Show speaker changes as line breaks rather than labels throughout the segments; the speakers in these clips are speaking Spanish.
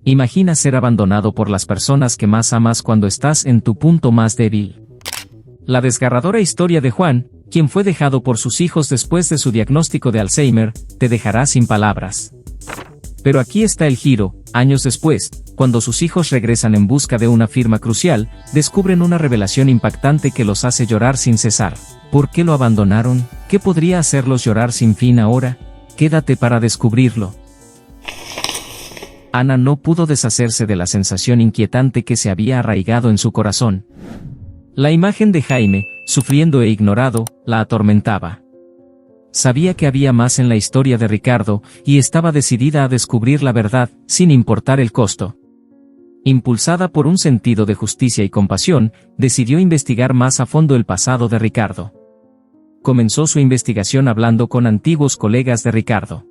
Imagina ser abandonado por las personas que más amas cuando estás en tu punto más débil. La desgarradora historia de Juan, quien fue dejado por sus hijos después de su diagnóstico de Alzheimer, te dejará sin palabras. Pero aquí está el giro: años después, cuando sus hijos regresan en busca de una firma crucial, descubren una revelación impactante que los hace llorar sin cesar. ¿Por qué lo abandonaron? ¿Qué podría hacerlos llorar sin fin ahora? Quédate para descubrirlo. Ana no pudo deshacerse de la sensación inquietante que se había arraigado en su corazón. La imagen de Jaime, sufriendo e ignorado, la atormentaba. Sabía que había más en la historia de Ricardo, y estaba decidida a descubrir la verdad, sin importar el costo. Impulsada por un sentido de justicia y compasión, decidió investigar más a fondo el pasado de Ricardo. Comenzó su investigación hablando con antiguos colegas de Ricardo.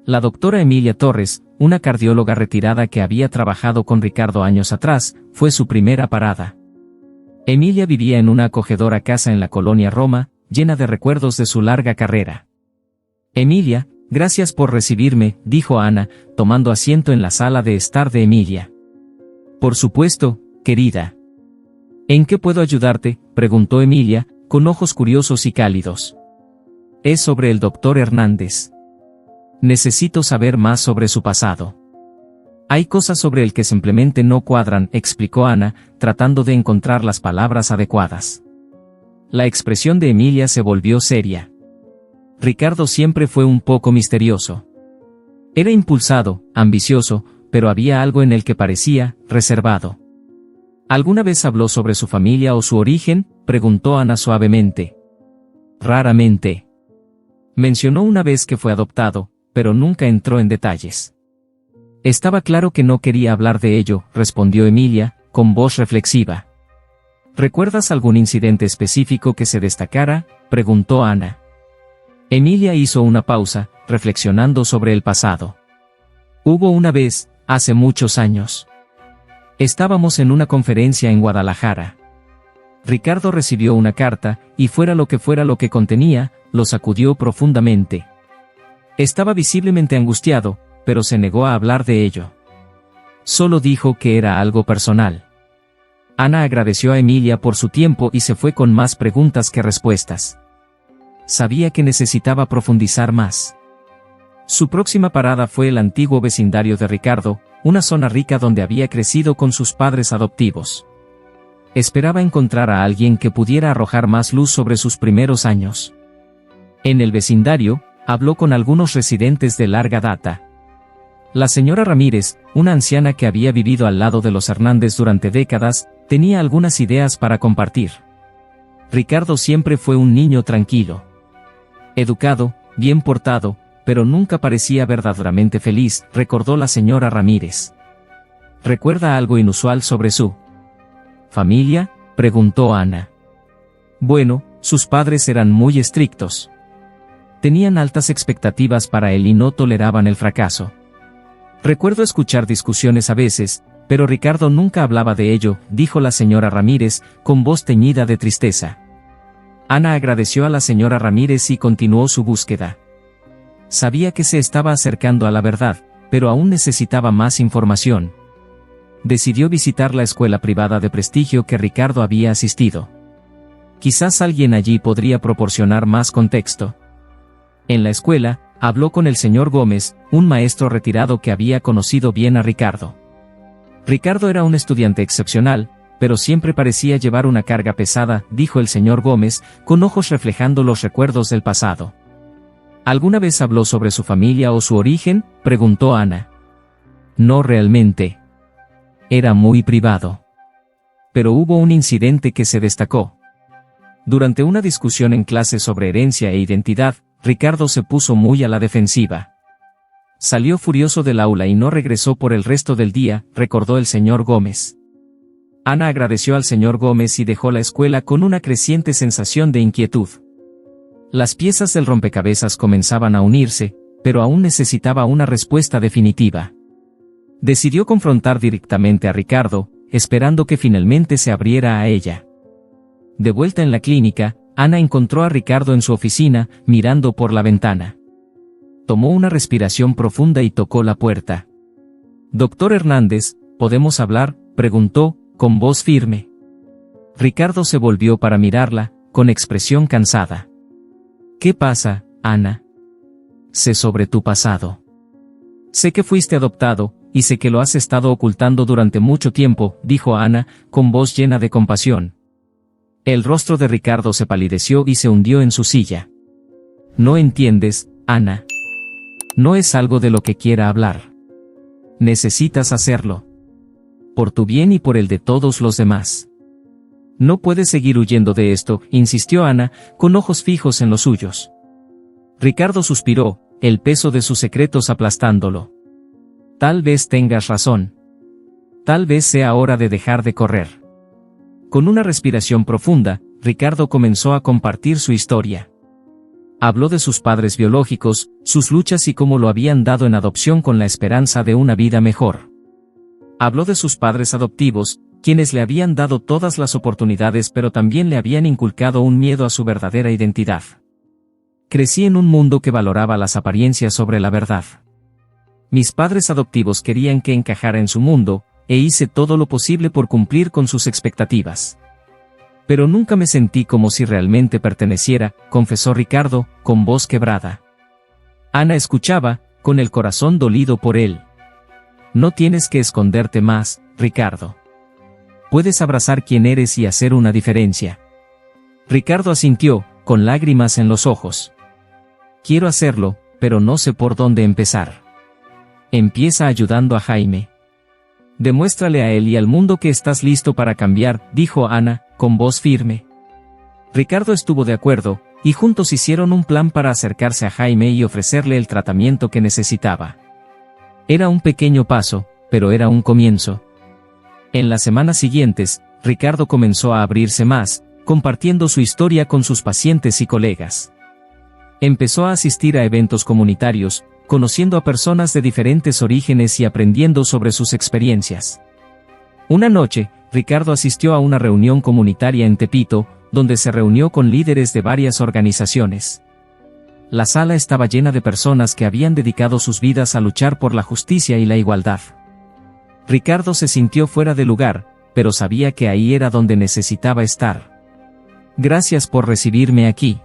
La doctora Emilia Torres, una cardióloga retirada que había trabajado con Ricardo años atrás, fue su primera parada. Emilia vivía en una acogedora casa en la colonia Roma, llena de recuerdos de su larga carrera. Emilia, gracias por recibirme, dijo Ana, tomando asiento en la sala de estar de Emilia. Por supuesto, querida. ¿En qué puedo ayudarte?, preguntó Emilia, con ojos curiosos y cálidos. Es sobre el doctor Hernández. Necesito saber más sobre su pasado. Hay cosas sobre el que simplemente no cuadran, explicó Ana, tratando de encontrar las palabras adecuadas. La expresión de Emilia se volvió seria. Ricardo siempre fue un poco misterioso. Era impulsado, ambicioso, pero había algo en él que parecía reservado. ¿Alguna vez habló sobre su familia o su origen?, preguntó Ana suavemente. Raramente. Mencionó una vez que fue adoptado, pero nunca entró en detalles. Estaba claro que no quería hablar de ello, respondió Emilia, con voz reflexiva. ¿Recuerdas algún incidente específico que se destacara?, preguntó Ana. Emilia hizo una pausa, reflexionando sobre el pasado. Hubo una vez, hace muchos años. Estábamos en una conferencia en Guadalajara. Ricardo recibió una carta, y fuera lo que contenía, lo sacudió profundamente. Estaba visiblemente angustiado, pero se negó a hablar de ello. Solo dijo que era algo personal. Ana agradeció a Emilia por su tiempo y se fue con más preguntas que respuestas. Sabía que necesitaba profundizar más. Su próxima parada fue el antiguo vecindario de Ricardo, una zona rica donde había crecido con sus padres adoptivos. Esperaba encontrar a alguien que pudiera arrojar más luz sobre sus primeros años. En el vecindario, habló con algunos residentes de larga data. La señora Ramírez, una anciana que había vivido al lado de los Hernández durante décadas, tenía algunas ideas para compartir. Ricardo siempre fue un niño tranquilo. Educado, bien portado, pero nunca parecía verdaderamente feliz, recordó la señora Ramírez. ¿Recuerda algo inusual sobre su familia?, preguntó Ana. Bueno, sus padres eran muy estrictos. Tenían altas expectativas para él y no toleraban el fracaso. Recuerdo escuchar discusiones a veces, pero Ricardo nunca hablaba de ello, dijo la señora Ramírez, con voz teñida de tristeza. Ana agradeció a la señora Ramírez y continuó su búsqueda. Sabía que se estaba acercando a la verdad, pero aún necesitaba más información. Decidió visitar la escuela privada de prestigio que Ricardo había asistido. Quizás alguien allí podría proporcionar más contexto. En la escuela, habló con el señor Gómez, un maestro retirado que había conocido bien a Ricardo. Ricardo era un estudiante excepcional, pero siempre parecía llevar una carga pesada, dijo el señor Gómez, con ojos reflejando los recuerdos del pasado. ¿Alguna vez habló sobre su familia o su origen?, preguntó Ana. No realmente. Era muy privado. Pero hubo un incidente que se destacó. Durante una discusión en clase sobre herencia e identidad, Ricardo se puso muy a la defensiva. Salió furioso del aula y no regresó por el resto del día, recordó el señor Gómez. Ana agradeció al señor Gómez y dejó la escuela con una creciente sensación de inquietud. Las piezas del rompecabezas comenzaban a unirse, pero aún necesitaba una respuesta definitiva. Decidió confrontar directamente a Ricardo, esperando que finalmente se abriera a ella. De vuelta en la clínica, Ana encontró a Ricardo en su oficina, mirando por la ventana. Tomó una respiración profunda y tocó la puerta. Doctor Hernández, ¿podemos hablar?, preguntó, con voz firme. Ricardo se volvió para mirarla, con expresión cansada. ¿Qué pasa, Ana? Sé sobre tu pasado. Sé que fuiste adoptado, y sé que lo has estado ocultando durante mucho tiempo, dijo Ana, con voz llena de compasión. El rostro de Ricardo se palideció y se hundió en su silla. No entiendes, Ana. No es algo de lo que quiera hablar. Necesitas hacerlo. Por tu bien y por el de todos los demás. No puedes seguir huyendo de esto, insistió Ana, con ojos fijos en los suyos. Ricardo suspiró, el peso de sus secretos aplastándolo. Tal vez tengas razón. Tal vez sea hora de dejar de correr. Con una respiración profunda, Ricardo comenzó a compartir su historia. Habló de sus padres biológicos, sus luchas y cómo lo habían dado en adopción con la esperanza de una vida mejor. Habló de sus padres adoptivos, quienes le habían dado todas las oportunidades pero también le habían inculcado un miedo a su verdadera identidad. Crecí en un mundo que valoraba las apariencias sobre la verdad. Mis padres adoptivos querían que encajara en su mundo, e hice todo lo posible por cumplir con sus expectativas. Pero nunca me sentí como si realmente perteneciera, confesó Ricardo, con voz quebrada. Ana escuchaba, con el corazón dolido por él. No tienes que esconderte más, Ricardo. Puedes abrazar quién eres y hacer una diferencia. Ricardo asintió, con lágrimas en los ojos. Quiero hacerlo, pero no sé por dónde empezar. Empieza ayudando a Jaime. Demuéstrale a él y al mundo que estás listo para cambiar, dijo Ana, con voz firme. Ricardo estuvo de acuerdo, y juntos hicieron un plan para acercarse a Jaime y ofrecerle el tratamiento que necesitaba. Era un pequeño paso, pero era un comienzo. En las semanas siguientes, Ricardo comenzó a abrirse más, compartiendo su historia con sus pacientes y colegas. Empezó a asistir a eventos comunitarios, conociendo a personas de diferentes orígenes y aprendiendo sobre sus experiencias. Una noche, Ricardo asistió a una reunión comunitaria en Tepito, donde se reunió con líderes de varias organizaciones. La sala estaba llena de personas que habían dedicado sus vidas a luchar por la justicia y la igualdad. Ricardo se sintió fuera de lugar, pero sabía que ahí era donde necesitaba estar. Gracias por recibirme aquí.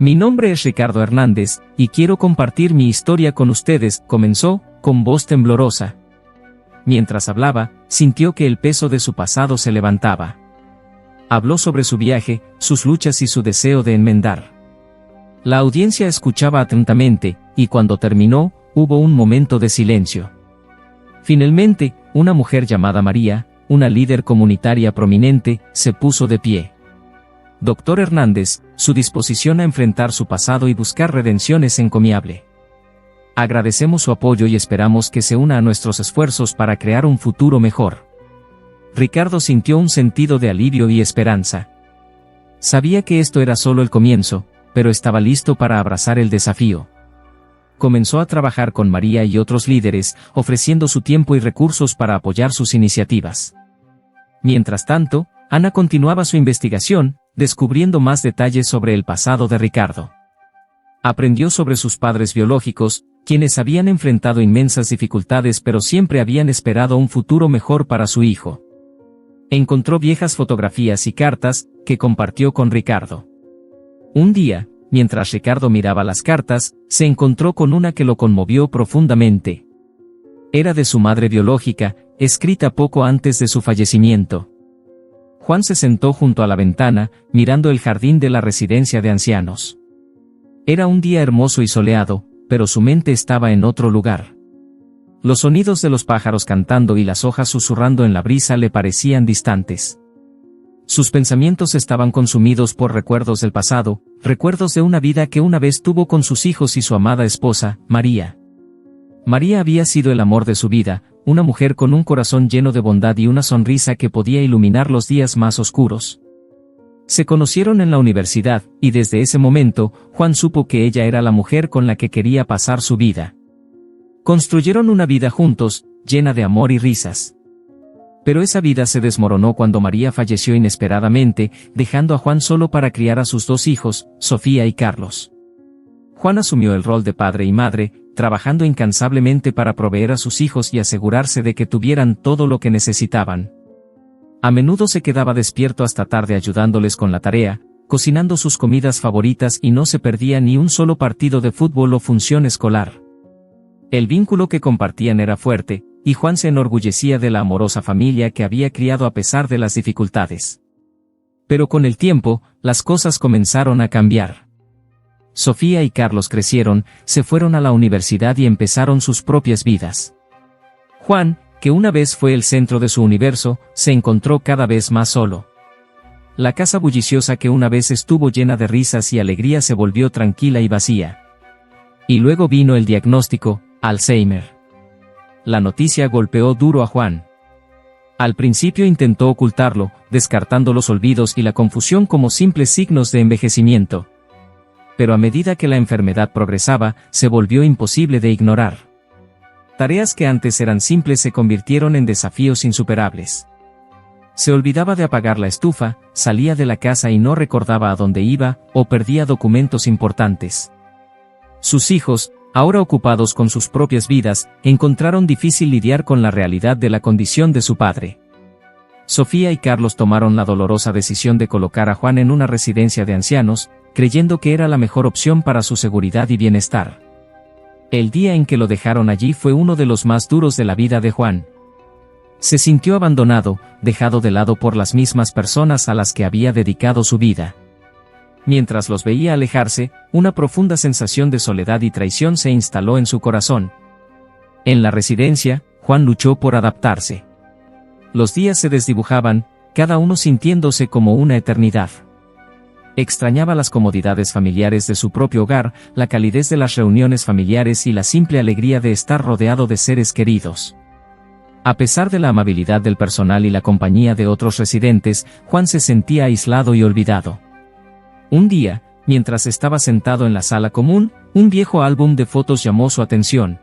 Mi nombre es Ricardo Hernández, y quiero compartir mi historia con ustedes, comenzó, con voz temblorosa. Mientras hablaba, sintió que el peso de su pasado se levantaba. Habló sobre su viaje, sus luchas y su deseo de enmendar. La audiencia escuchaba atentamente, y cuando terminó, hubo un momento de silencio. Finalmente, una mujer llamada María, una líder comunitaria prominente, se puso de pie. Doctor Hernández, su disposición a enfrentar su pasado y buscar redención es encomiable. Agradecemos su apoyo y esperamos que se una a nuestros esfuerzos para crear un futuro mejor. Ricardo sintió un sentido de alivio y esperanza. Sabía que esto era solo el comienzo, pero estaba listo para abrazar el desafío. Comenzó a trabajar con María y otros líderes, ofreciendo su tiempo y recursos para apoyar sus iniciativas. Mientras tanto, Ana continuaba su investigación, descubriendo más detalles sobre el pasado de Ricardo. Aprendió sobre sus padres biológicos, quienes habían enfrentado inmensas dificultades pero siempre habían esperado un futuro mejor para su hijo. Encontró viejas fotografías y cartas, que compartió con Ricardo. Un día, mientras Ricardo miraba las cartas, se encontró con una que lo conmovió profundamente. Era de su madre biológica, escrita poco antes de su fallecimiento. Juan se sentó junto a la ventana, mirando el jardín de la residencia de ancianos. Era un día hermoso y soleado, pero su mente estaba en otro lugar. Los sonidos de los pájaros cantando y las hojas susurrando en la brisa le parecían distantes. Sus pensamientos estaban consumidos por recuerdos del pasado, recuerdos de una vida que una vez tuvo con sus hijos y su amada esposa, María. María había sido el amor de su vida, una mujer con un corazón lleno de bondad y una sonrisa que podía iluminar los días más oscuros. Se conocieron en la universidad, y desde ese momento, Juan supo que ella era la mujer con la que quería pasar su vida. Construyeron una vida juntos, llena de amor y risas. Pero esa vida se desmoronó cuando María falleció inesperadamente, dejando a Juan solo para criar a sus dos hijos, Sofía y Carlos. Juan asumió el rol de padre y madre, trabajando incansablemente para proveer a sus hijos y asegurarse de que tuvieran todo lo que necesitaban. A menudo se quedaba despierto hasta tarde ayudándoles con la tarea, cocinando sus comidas favoritas y no se perdía ni un solo partido de fútbol o función escolar. El vínculo que compartían era fuerte, y Juan se enorgullecía de la amorosa familia que había criado a pesar de las dificultades. Pero con el tiempo, las cosas comenzaron a cambiar. Sofía y Carlos crecieron, se fueron a la universidad y empezaron sus propias vidas. Juan, que una vez fue el centro de su universo, se encontró cada vez más solo. La casa bulliciosa que una vez estuvo llena de risas y alegría se volvió tranquila y vacía. Y luego vino el diagnóstico, Alzheimer. La noticia golpeó duro a Juan. Al principio intentó ocultarlo, descartando los olvidos y la confusión como simples signos de envejecimiento. Pero a medida que la enfermedad progresaba, se volvió imposible de ignorar. Tareas que antes eran simples se convirtieron en desafíos insuperables. Se olvidaba de apagar la estufa, salía de la casa y no recordaba a dónde iba, o perdía documentos importantes. Sus hijos, ahora ocupados con sus propias vidas, encontraron difícil lidiar con la realidad de la condición de su padre. Sofía y Carlos tomaron la dolorosa decisión de colocar a Juan en una residencia de ancianos, creyendo que era la mejor opción para su seguridad y bienestar. El día en que lo dejaron allí fue uno de los más duros de la vida de Juan. Se sintió abandonado, dejado de lado por las mismas personas a las que había dedicado su vida. Mientras los veía alejarse, una profunda sensación de soledad y traición se instaló en su corazón. En la residencia, Juan luchó por adaptarse. Los días se desdibujaban, cada uno sintiéndose como una eternidad. Extrañaba las comodidades familiares de su propio hogar, la calidez de las reuniones familiares y la simple alegría de estar rodeado de seres queridos. A pesar de la amabilidad del personal y la compañía de otros residentes, Juan se sentía aislado y olvidado. Un día, mientras estaba sentado en la sala común, un viejo álbum de fotos llamó su atención.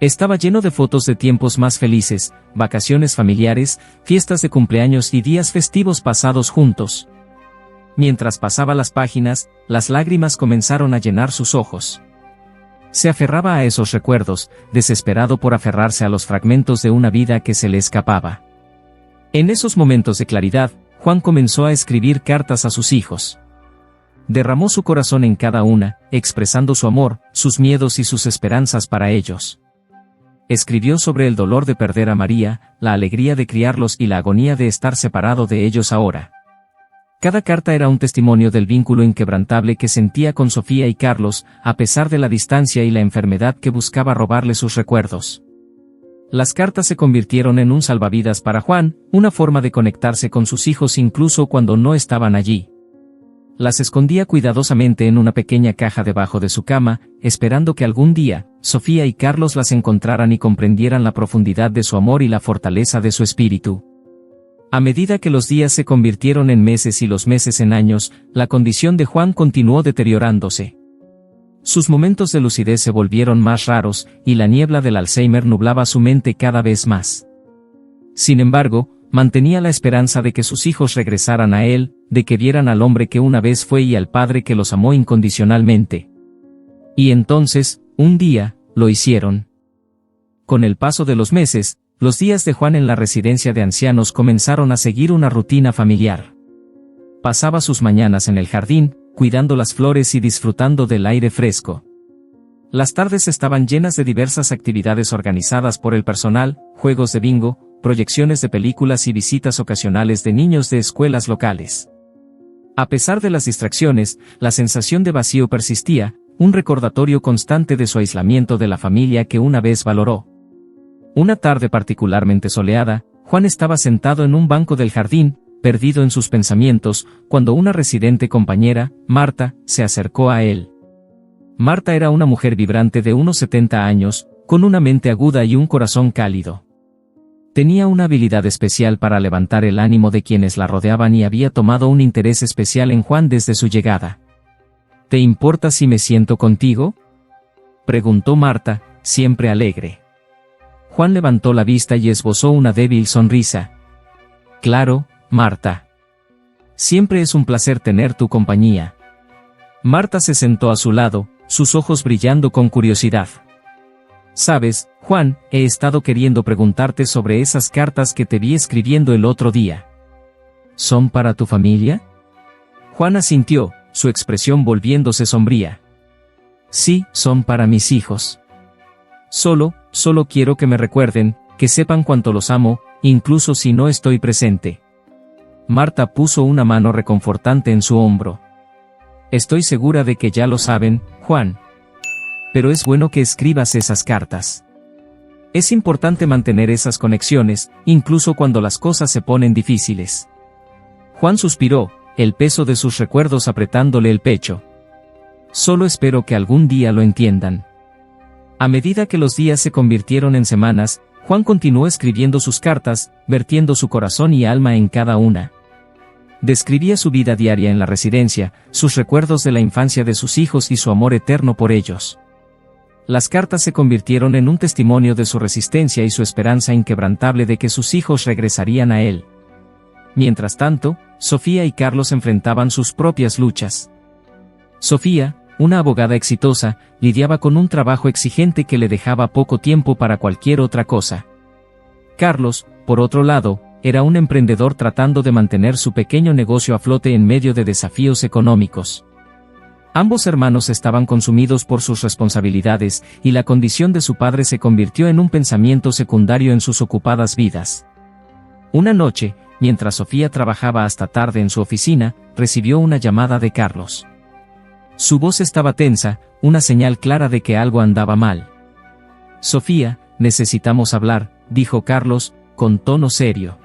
Estaba lleno de fotos de tiempos más felices, vacaciones familiares, fiestas de cumpleaños y días festivos pasados juntos. Mientras pasaba las páginas, las lágrimas comenzaron a llenar sus ojos. Se aferraba a esos recuerdos, desesperado por aferrarse a los fragmentos de una vida que se le escapaba. En esos momentos de claridad, Juan comenzó a escribir cartas a sus hijos. Derramó su corazón en cada una, expresando su amor, sus miedos y sus esperanzas para ellos. Escribió sobre el dolor de perder a María, la alegría de criarlos y la agonía de estar separado de ellos ahora. Cada carta era un testimonio del vínculo inquebrantable que sentía con Sofía y Carlos, a pesar de la distancia y la enfermedad que buscaba robarle sus recuerdos. Las cartas se convirtieron en un salvavidas para Juan, una forma de conectarse con sus hijos incluso cuando no estaban allí. Las escondía cuidadosamente en una pequeña caja debajo de su cama, esperando que algún día, Sofía y Carlos las encontraran y comprendieran la profundidad de su amor y la fortaleza de su espíritu. A medida que los días se convirtieron en meses y los meses en años, la condición de Juan continuó deteriorándose. Sus momentos de lucidez se volvieron más raros, y la niebla del Alzheimer nublaba su mente cada vez más. Sin embargo, mantenía la esperanza de que sus hijos regresaran a él, de que vieran al hombre que una vez fue y al padre que los amó incondicionalmente. Y entonces, un día, lo hicieron. Con el paso de los meses, los días de Juan en la residencia de ancianos comenzaron a seguir una rutina familiar. Pasaba sus mañanas en el jardín, cuidando las flores y disfrutando del aire fresco. Las tardes estaban llenas de diversas actividades organizadas por el personal, juegos de bingo, proyecciones de películas y visitas ocasionales de niños de escuelas locales. A pesar de las distracciones, la sensación de vacío persistía, un recordatorio constante de su aislamiento de la familia que una vez valoró. Una tarde particularmente soleada, Juan estaba sentado en un banco del jardín, perdido en sus pensamientos, cuando una residente compañera, Marta, se acercó a él. Marta era una mujer vibrante de unos 70 años, con una mente aguda y un corazón cálido. Tenía una habilidad especial para levantar el ánimo de quienes la rodeaban y había tomado un interés especial en Juan desde su llegada. ¿Te importa si me siento contigo?, preguntó Marta, siempre alegre. Juan levantó la vista y esbozó una débil sonrisa. Claro, Marta. Siempre es un placer tener tu compañía. Marta se sentó a su lado, sus ojos brillando con curiosidad. Sabes, Juan, he estado queriendo preguntarte sobre esas cartas que te vi escribiendo el otro día. ¿Son para tu familia? Juan asintió, su expresión volviéndose sombría. Sí, son para mis hijos. Solo quiero que me recuerden, que sepan cuánto los amo, incluso si no estoy presente. Marta puso una mano reconfortante en su hombro. Estoy segura de que ya lo saben, Juan. Pero es bueno que escribas esas cartas. Es importante mantener esas conexiones, incluso cuando las cosas se ponen difíciles. Juan suspiró, el peso de sus recuerdos apretándole el pecho. Solo espero que algún día lo entiendan. A medida que los días se convirtieron en semanas, Juan continuó escribiendo sus cartas, vertiendo su corazón y alma en cada una. Describía su vida diaria en la residencia, sus recuerdos de la infancia de sus hijos y su amor eterno por ellos. Las cartas se convirtieron en un testimonio de su resistencia y su esperanza inquebrantable de que sus hijos regresarían a él. Mientras tanto, Sofía y Carlos enfrentaban sus propias luchas. Sofía, una abogada exitosa, lidiaba con un trabajo exigente que le dejaba poco tiempo para cualquier otra cosa. Carlos, por otro lado, era un emprendedor tratando de mantener su pequeño negocio a flote en medio de desafíos económicos. Ambos hermanos estaban consumidos por sus responsabilidades, y la condición de su padre se convirtió en un pensamiento secundario en sus ocupadas vidas. Una noche, mientras Sofía trabajaba hasta tarde en su oficina, recibió una llamada de Carlos. Su voz estaba tensa, una señal clara de que algo andaba mal. Sofía, necesitamos hablar, dijo Carlos, con tono serio.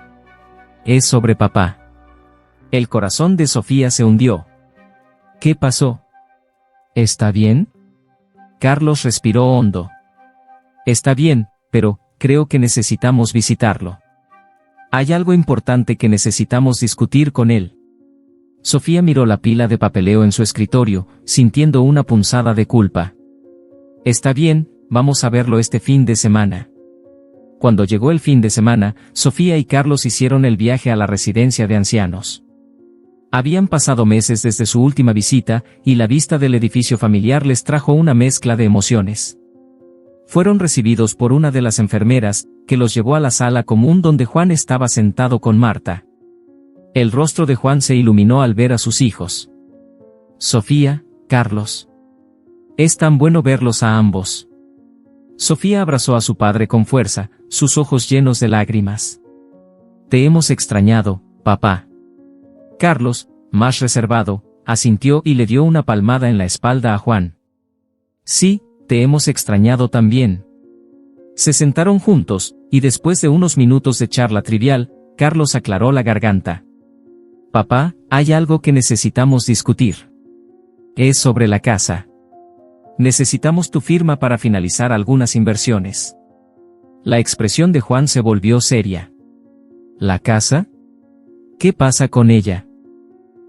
Es sobre papá. El corazón de Sofía se hundió. ¿Qué pasó? ¿Está bien? Carlos respiró hondo. Está bien, pero creo que necesitamos visitarlo. Hay algo importante que necesitamos discutir con él. Sofía miró la pila de papeleo en su escritorio, sintiendo una punzada de culpa. Está bien, vamos a verlo este fin de semana. Cuando llegó el fin de semana, Sofía y Carlos hicieron el viaje a la residencia de ancianos. Habían pasado meses desde su última visita, y la vista del edificio familiar les trajo una mezcla de emociones. Fueron recibidos por una de las enfermeras, que los llevó a la sala común donde Juan estaba sentado con Marta. El rostro de Juan se iluminó al ver a sus hijos. Sofía, Carlos. Es tan bueno verlos a ambos. Sofía abrazó a su padre con fuerza, sus ojos llenos de lágrimas. Te hemos extrañado, papá. Carlos, más reservado, asintió y le dio una palmada en la espalda a Juan. Sí, te hemos extrañado también. Se sentaron juntos, y después de unos minutos de charla trivial, Carlos aclaró la garganta. Papá, hay algo que necesitamos discutir. Es sobre la casa. Necesitamos tu firma para finalizar algunas inversiones. La expresión de Juan se volvió seria. ¿La casa? ¿Qué pasa con ella?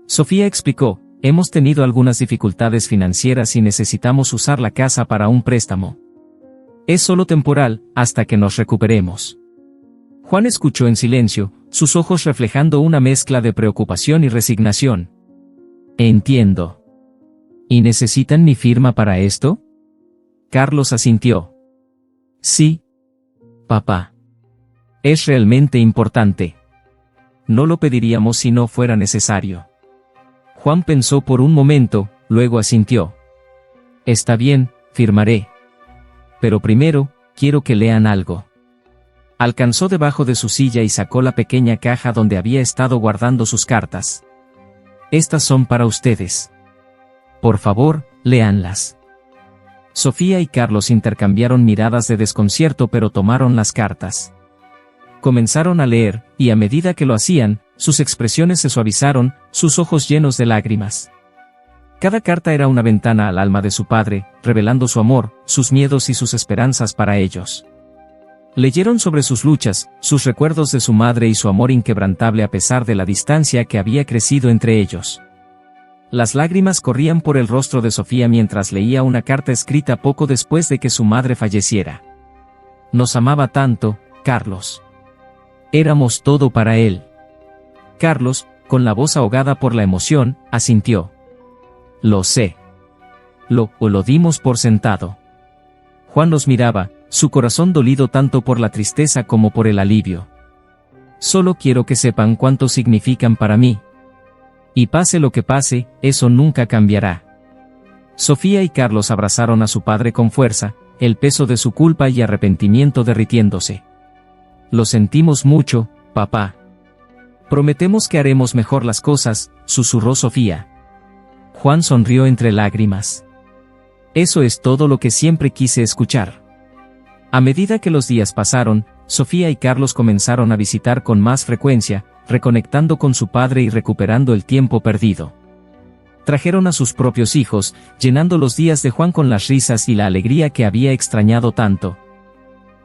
Sofía explicó, hemos tenido algunas dificultades financieras y necesitamos usar la casa para un préstamo. Es solo temporal, hasta que nos recuperemos. Juan escuchó en silencio, sus ojos reflejando una mezcla de preocupación y resignación. Entiendo. ¿Y necesitan mi firma para esto? Carlos asintió. Sí. Papá. Es realmente importante. No lo pediríamos si no fuera necesario. Juan pensó por un momento, luego asintió. Está bien, firmaré. Pero primero, quiero que lean algo. Alcanzó debajo de su silla y sacó la pequeña caja donde había estado guardando sus cartas. Estas son para ustedes. Por favor, léanlas. Sofía y Carlos intercambiaron miradas de desconcierto pero tomaron las cartas. Comenzaron a leer, y a medida que lo hacían, sus expresiones se suavizaron, sus ojos llenos de lágrimas. Cada carta era una ventana al alma de su padre, revelando su amor, sus miedos y sus esperanzas para ellos. Leyeron sobre sus luchas, sus recuerdos de su madre y su amor inquebrantable a pesar de la distancia que había crecido entre ellos. Las lágrimas corrían por el rostro de Sofía mientras leía una carta escrita poco después de que su madre falleciera. Nos amaba tanto, Carlos. Éramos todo para él. Carlos, con la voz ahogada por la emoción, asintió. Lo sé. Lo dimos por sentado. Juan los miraba, su corazón dolido tanto por la tristeza como por el alivio. Solo quiero que sepan cuánto significan para mí. Y pase lo que pase, eso nunca cambiará. Sofía y Carlos abrazaron a su padre con fuerza, el peso de su culpa y arrepentimiento derritiéndose. Lo sentimos mucho, papá. Prometemos que haremos mejor las cosas, susurró Sofía. Juan sonrió entre lágrimas. Eso es todo lo que siempre quise escuchar. A medida que los días pasaron, Sofía y Carlos comenzaron a visitar con más frecuencia, reconectando con su padre y recuperando el tiempo perdido. Trajeron a sus propios hijos, llenando los días de Juan con las risas y la alegría que había extrañado tanto.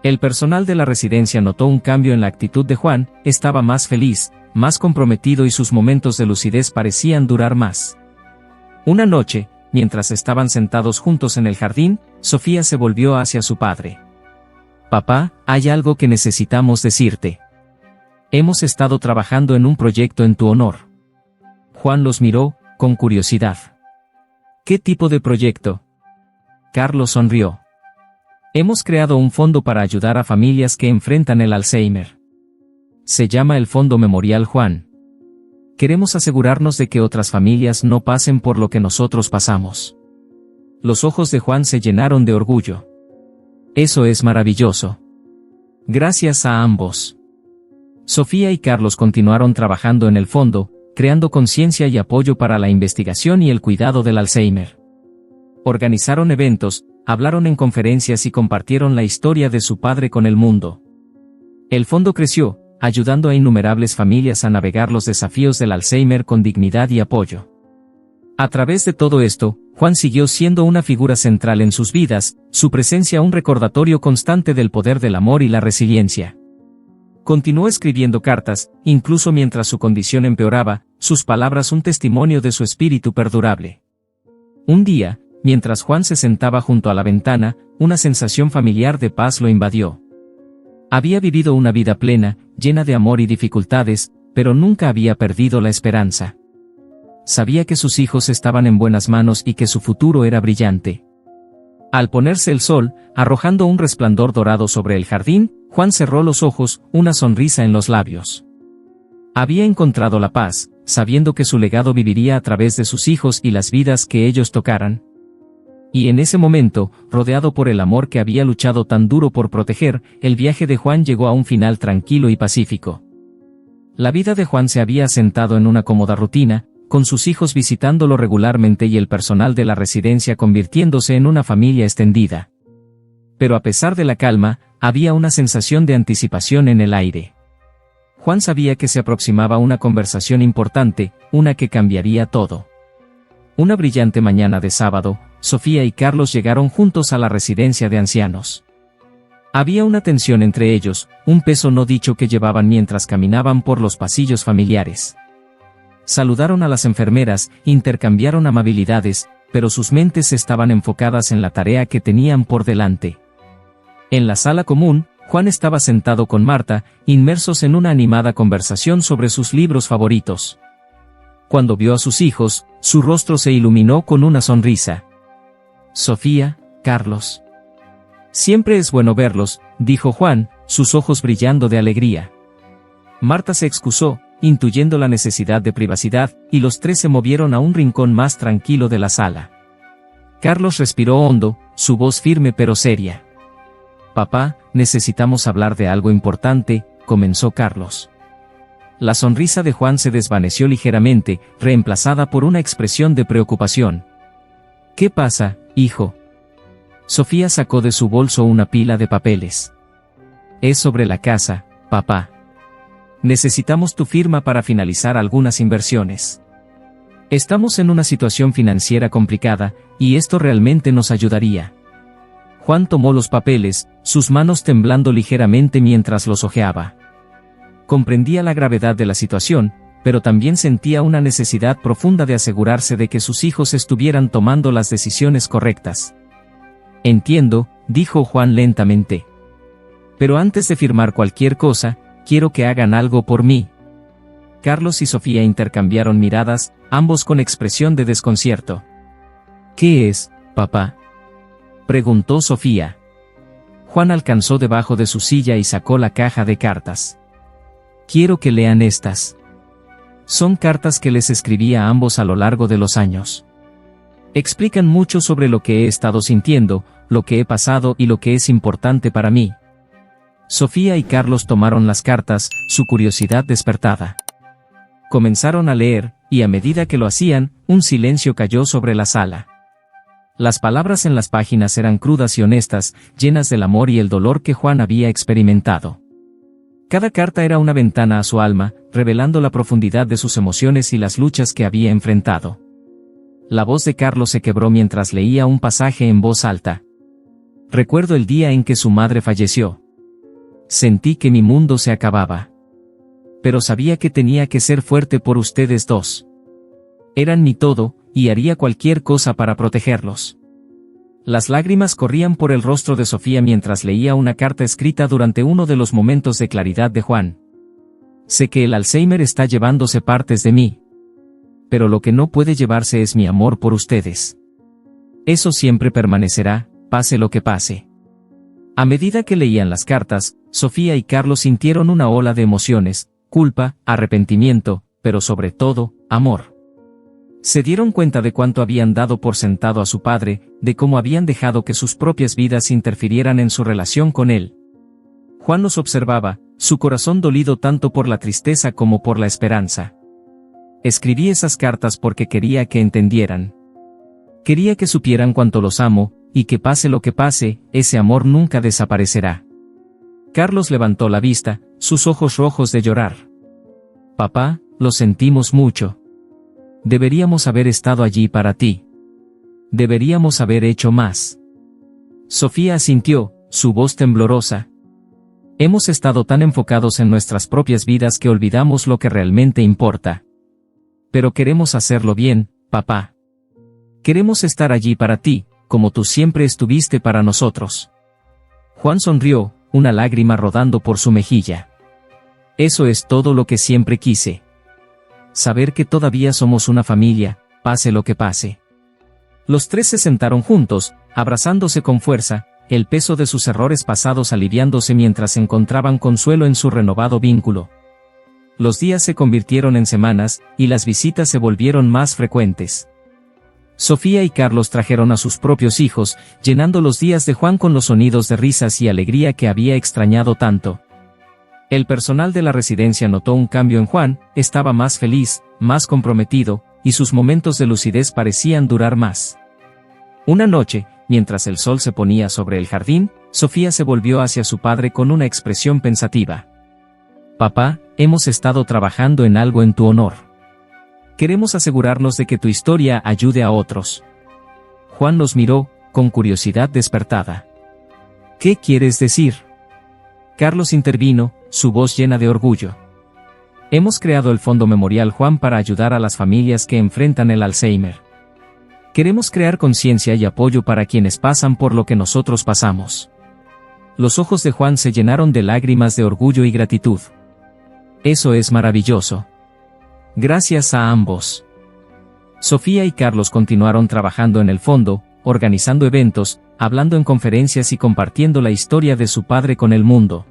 El personal de la residencia notó un cambio en la actitud de Juan, estaba más feliz, más comprometido y sus momentos de lucidez parecían durar más. Una noche, mientras estaban sentados juntos en el jardín, Sofía se volvió hacia su padre. Papá, hay algo que necesitamos decirte. Hemos estado trabajando en un proyecto en tu honor. Juan los miró, con curiosidad. ¿Qué tipo de proyecto? Carlos sonrió. Hemos creado un fondo para ayudar a familias que enfrentan el Alzheimer. Se llama el Fondo Memorial Juan. Queremos asegurarnos de que otras familias no pasen por lo que nosotros pasamos. Los ojos de Juan se llenaron de orgullo. Eso es maravilloso. Gracias a ambos. Sofía y Carlos continuaron trabajando en el fondo, creando conciencia y apoyo para la investigación y el cuidado del Alzheimer. Organizaron eventos, hablaron en conferencias y compartieron la historia de su padre con el mundo. El fondo creció, ayudando a innumerables familias a navegar los desafíos del Alzheimer con dignidad y apoyo. A través de todo esto, Juan siguió siendo una figura central en sus vidas, su presencia un recordatorio constante del poder del amor y la resiliencia. Continuó escribiendo cartas, incluso mientras su condición empeoraba, sus palabras un testimonio de su espíritu perdurable. Un día, mientras Juan se sentaba junto a la ventana, una sensación familiar de paz lo invadió. Había vivido una vida plena, llena de amor y dificultades, pero nunca había perdido la esperanza. Sabía que sus hijos estaban en buenas manos y que su futuro era brillante. Al ponerse el sol, arrojando un resplandor dorado sobre el jardín, Juan cerró los ojos, una sonrisa en los labios. Había encontrado la paz, sabiendo que su legado viviría a través de sus hijos y las vidas que ellos tocaran. Y en ese momento, rodeado por el amor que había luchado tan duro por proteger, el viaje de Juan llegó a un final tranquilo y pacífico. La vida de Juan se había asentado en una cómoda rutina, con sus hijos visitándolo regularmente y el personal de la residencia convirtiéndose en una familia extendida. Pero a pesar de la calma, había una sensación de anticipación en el aire. Juan sabía que se aproximaba una conversación importante, una que cambiaría todo. Una brillante mañana de sábado, Sofía y Carlos llegaron juntos a la residencia de ancianos. Había una tensión entre ellos, un peso no dicho que llevaban mientras caminaban por los pasillos familiares. Saludaron a las enfermeras, intercambiaron amabilidades, pero sus mentes estaban enfocadas en la tarea que tenían por delante. En la sala común, Juan estaba sentado con Marta, inmersos en una animada conversación sobre sus libros favoritos. Cuando vio a sus hijos, su rostro se iluminó con una sonrisa. Sofía, Carlos. Siempre es bueno verlos, dijo Juan, sus ojos brillando de alegría. Marta se excusó, intuyendo la necesidad de privacidad, y los tres se movieron a un rincón más tranquilo de la sala. Carlos respiró hondo, su voz firme pero seria. Papá, necesitamos hablar de algo importante, comenzó Carlos. La sonrisa de Juan se desvaneció ligeramente, reemplazada por una expresión de preocupación. ¿Qué pasa, hijo? Sofía sacó de su bolso una pila de papeles. Es sobre la casa, papá. Necesitamos tu firma para finalizar algunas inversiones. Estamos en una situación financiera complicada, y esto realmente nos ayudaría. Juan tomó los papeles, sus manos temblando ligeramente mientras los hojeaba. Comprendía la gravedad de la situación, pero también sentía una necesidad profunda de asegurarse de que sus hijos estuvieran tomando las decisiones correctas. Entiendo, dijo Juan lentamente. Pero antes de firmar cualquier cosa, quiero que hagan algo por mí. Carlos y Sofía intercambiaron miradas, ambos con expresión de desconcierto. ¿Qué es, papá? Preguntó Sofía. Juan alcanzó debajo de su silla y sacó la caja de cartas. Quiero que lean estas. Son cartas que les escribí a ambos a lo largo de los años. Explican mucho sobre lo que he estado sintiendo, lo que he pasado y lo que es importante para mí. Sofía y Carlos tomaron las cartas, su curiosidad despertada. Comenzaron a leer, y a medida que lo hacían, un silencio cayó sobre la sala. Las palabras en las páginas eran crudas y honestas, llenas del amor y el dolor que Juan había experimentado. Cada carta era una ventana a su alma, revelando la profundidad de sus emociones y las luchas que había enfrentado. La voz de Carlos se quebró mientras leía un pasaje en voz alta. Recuerdo el día en que su madre falleció. Sentí que mi mundo se acababa. Pero sabía que tenía que ser fuerte por ustedes dos. Eran mi todo, y haría cualquier cosa para protegerlos. Las lágrimas corrían por el rostro de Sofía mientras leía una carta escrita durante uno de los momentos de claridad de Juan. Sé que el Alzheimer está llevándose partes de mí. Pero lo que no puede llevarse es mi amor por ustedes. Eso siempre permanecerá, pase lo que pase. A medida que leían las cartas, Sofía y Carlos sintieron una ola de emociones, culpa, arrepentimiento, pero sobre todo, amor. Se dieron cuenta de cuánto habían dado por sentado a su padre, de cómo habían dejado que sus propias vidas interfirieran en su relación con él. Juan los observaba, su corazón dolido tanto por la tristeza como por la esperanza. Escribí esas cartas porque quería que entendieran. Quería que supieran cuánto los amo, y que pase lo que pase, ese amor nunca desaparecerá. Carlos levantó la vista, sus ojos rojos de llorar. Papá, lo sentimos mucho. Deberíamos haber estado allí para ti. Deberíamos haber hecho más. Sofía asintió, su voz temblorosa. Hemos estado tan enfocados en nuestras propias vidas que olvidamos lo que realmente importa. Pero queremos hacerlo bien, papá. Queremos estar allí para ti, como tú siempre estuviste para nosotros. Juan sonrió, una lágrima rodando por su mejilla. Eso es todo lo que siempre quise. Saber que todavía somos una familia, pase lo que pase. Los tres se sentaron juntos, abrazándose con fuerza, el peso de sus errores pasados aliviándose mientras encontraban consuelo en su renovado vínculo. Los días se convirtieron en semanas, y las visitas se volvieron más frecuentes. Sofía y Carlos trajeron a sus propios hijos, llenando los días de Juan con los sonidos de risas y alegría que había extrañado tanto. El personal de la residencia notó un cambio en Juan, estaba más feliz, más comprometido, y sus momentos de lucidez parecían durar más. Una noche, mientras el sol se ponía sobre el jardín, Sofía se volvió hacia su padre con una expresión pensativa. Papá, hemos estado trabajando en algo en tu honor. Queremos asegurarnos de que tu historia ayude a otros. Juan los miró, con curiosidad despertada. ¿Qué quieres decir? Carlos intervino, su voz llena de orgullo. Hemos creado el Fondo Memorial Juan para ayudar a las familias que enfrentan el Alzheimer. Queremos crear conciencia y apoyo para quienes pasan por lo que nosotros pasamos. Los ojos de Juan se llenaron de lágrimas de orgullo y gratitud. Eso es maravilloso. Gracias a ambos. Sofía y Carlos continuaron trabajando en el fondo, organizando eventos, hablando en conferencias y compartiendo la historia de su padre con el mundo.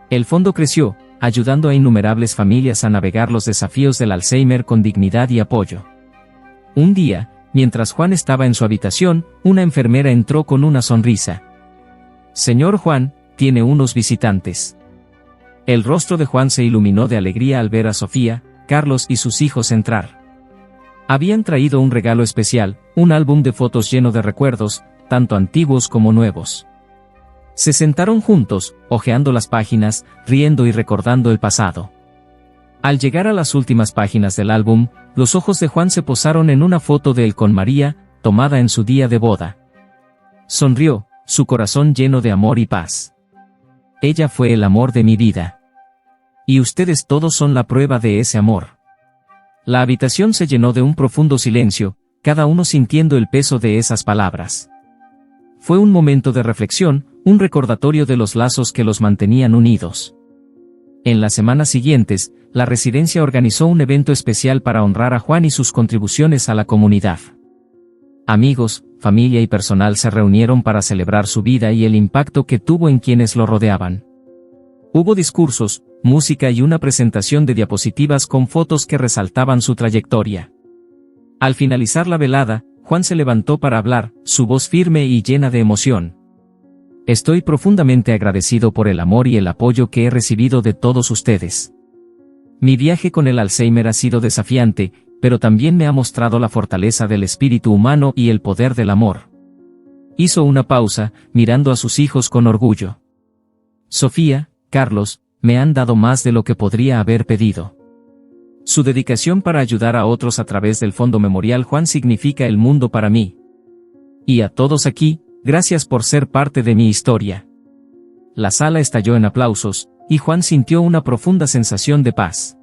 El fondo creció, ayudando a innumerables familias a navegar los desafíos del Alzheimer con dignidad y apoyo. Un día, mientras Juan estaba en su habitación, una enfermera entró con una sonrisa. Señor Juan, tiene unos visitantes. El rostro de Juan se iluminó de alegría al ver a Sofía, Carlos y sus hijos entrar. Habían traído un regalo especial, un álbum de fotos lleno de recuerdos, tanto antiguos como nuevos. Se sentaron juntos, hojeando las páginas, riendo y recordando el pasado. Al llegar a las últimas páginas del álbum, los ojos de Juan se posaron en una foto de él con María, tomada en su día de boda. Sonrió, su corazón lleno de amor y paz. Ella fue el amor de mi vida. Y ustedes todos son la prueba de ese amor. La habitación se llenó de un profundo silencio, cada uno sintiendo el peso de esas palabras. Fue un momento de reflexión, un recordatorio de los lazos que los mantenían unidos. En las semanas siguientes, la residencia organizó un evento especial para honrar a Juan y sus contribuciones a la comunidad. Amigos, familia y personal se reunieron para celebrar su vida y el impacto que tuvo en quienes lo rodeaban. Hubo discursos, música y una presentación de diapositivas con fotos que resaltaban su trayectoria. Al finalizar la velada, Juan se levantó para hablar, su voz firme y llena de emoción. Estoy profundamente agradecido por el amor y el apoyo que he recibido de todos ustedes. Mi viaje con el Alzheimer ha sido desafiante, pero también me ha mostrado la fortaleza del espíritu humano y el poder del amor. Hizo una pausa, mirando a sus hijos con orgullo. Sofía, Carlos, me han dado más de lo que podría haber pedido. Su dedicación para ayudar a otros a través del Fondo Memorial Juan significa el mundo para mí. Y a todos aquí, gracias por ser parte de mi historia. La sala estalló en aplausos, y Juan sintió una profunda sensación de paz.